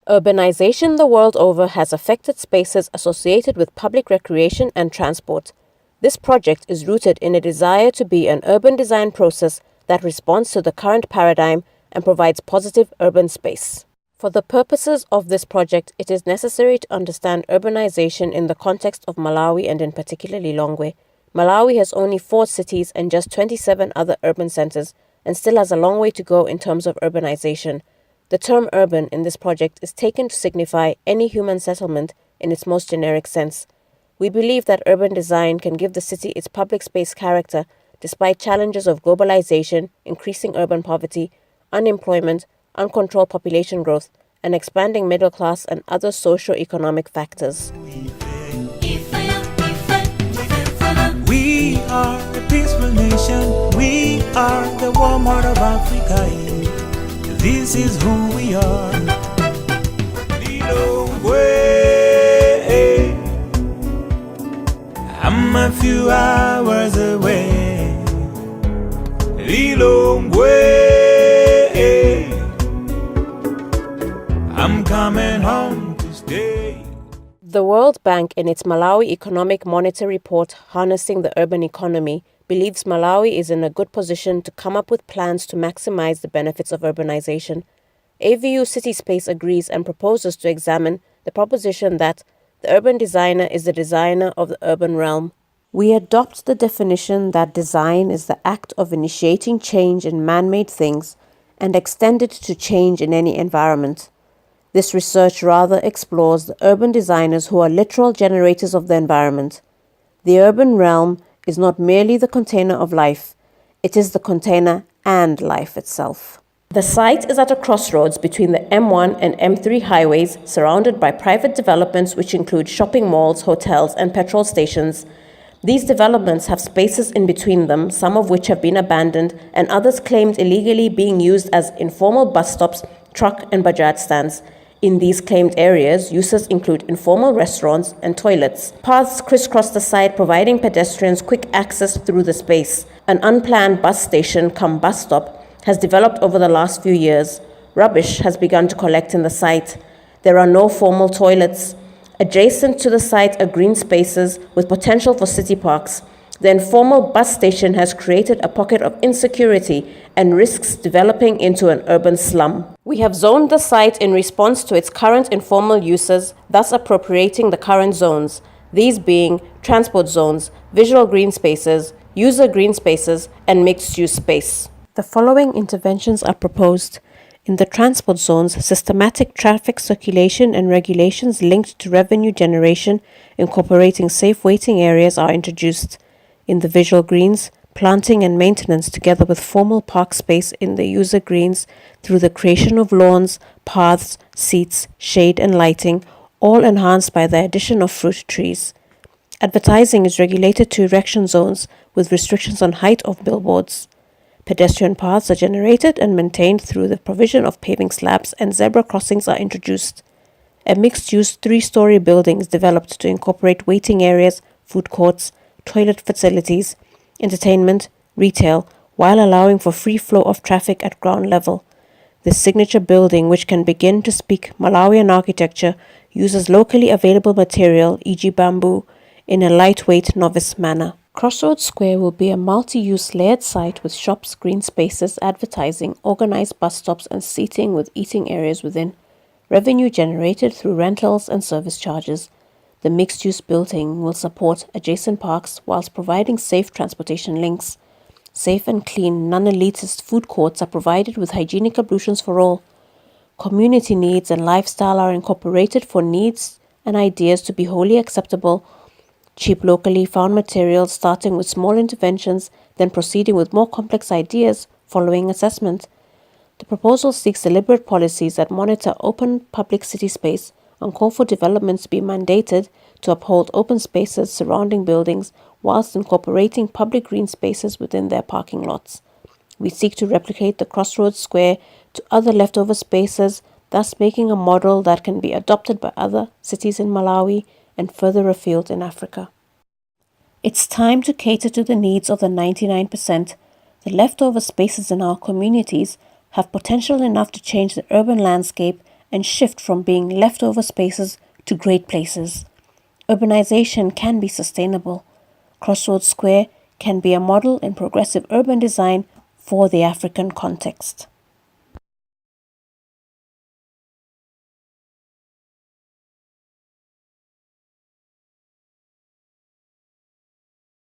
Urbanization the world over has affected spaces associated with public recreation and transport. This project is rooted in a desire to be an urban design process that responds to the current paradigm and provides positive urban space. For the purposes of this project, it is necessary to understand urbanization in the context of Malawi and in particular Lilongwe. Malawi has only 4 cities and just 27 other urban centers and still has a long way to go in terms of urbanization. The term urban in this project is taken to signify any human settlement in its most generic sense. We believe that urban design can give the city its public space character despite challenges of globalization, increasing urban poverty, unemployment, uncontrolled population growth, and expanding middle class and other socio-economic factors. We are a peaceful nation. We are the warm heart of Africa. This is who we are. Lilongwe. I'm a few hours away. Lilongwe. I'm coming home to stay. The World Bank, in its Malawi Economic Monitor report, Harnessing the Urban Economy, believes Malawi is in a good position to come up with plans to maximize the benefits of urbanization. AVU City Space agrees and proposes to examine the proposition that the urban designer is the designer of the urban realm. We adopt the definition that design is the act of initiating change in man-made things and extend it to change in any environment. This research rather explores the urban designers who are literal generators of the environment. The urban realm is not merely the container of life, it is the container and life itself. The site is at a crossroads between the M1 and M3 highways, surrounded by private developments which include shopping malls, hotels, and petrol stations. These developments have spaces in between them, some of which have been abandoned and others claimed illegally being used as informal bus stops, truck and bajaj stands. In these claimed areas, uses include informal restaurants and toilets. Paths crisscross the site, providing pedestrians quick access through the space. An unplanned bus station cum bus stop has developed over the last few years. Rubbish has begun to collect in the site. There are no formal toilets. Adjacent to the site are green spaces with potential for city parks. The informal bus station has created a pocket of insecurity and risks developing into an urban slum. We have zoned the site in response to its current informal uses, thus appropriating the current zones, these being transport zones, visual green spaces, user green spaces, and mixed-use space. The following interventions are proposed. In the transport zones, systematic traffic circulation and regulations linked to revenue generation, incorporating safe waiting areas, are introduced. In the visual greens, planting and maintenance together with formal park space in the user greens through the creation of lawns, paths, seats, shade and lighting, all enhanced by the addition of fruit trees. Advertising is regulated to erection zones with restrictions on height of billboards. Pedestrian paths are generated and maintained through the provision of paving slabs, and zebra crossings are introduced. A mixed-use 3-story building is developed to incorporate waiting areas, food courts, toilet facilities, entertainment, retail, while allowing for free flow of traffic at ground level. This signature building, which can begin to speak Malawian architecture, uses locally available material, e.g. bamboo, in a lightweight novice manner. Crossroads Square will be a multi-use layered site with shops, green spaces, advertising, organized bus stops and seating with eating areas within. Revenue generated through rentals and service charges. The mixed-use building will support adjacent parks whilst providing safe transportation links. Safe and clean, non-elitist food courts are provided with hygienic ablutions for all. Community needs and lifestyle are incorporated for needs and ideas to be wholly acceptable. Cheap locally found materials starting with small interventions, then proceeding with more complex ideas following assessment. The proposal seeks deliberate policies that monitor open public city space and call for developments to be mandated to uphold open spaces surrounding buildings whilst incorporating public green spaces within their parking lots. We seek to replicate the Crossroads Square to other leftover spaces, thus making a model that can be adopted by other cities in Malawi and further afield in Africa. It's time to cater to the needs of the 99%. The leftover spaces in our communities have potential enough to change the urban landscape and shift from being leftover spaces to great places. Urbanization can be sustainable. Crossroads Square can be a model in progressive urban design for the African context.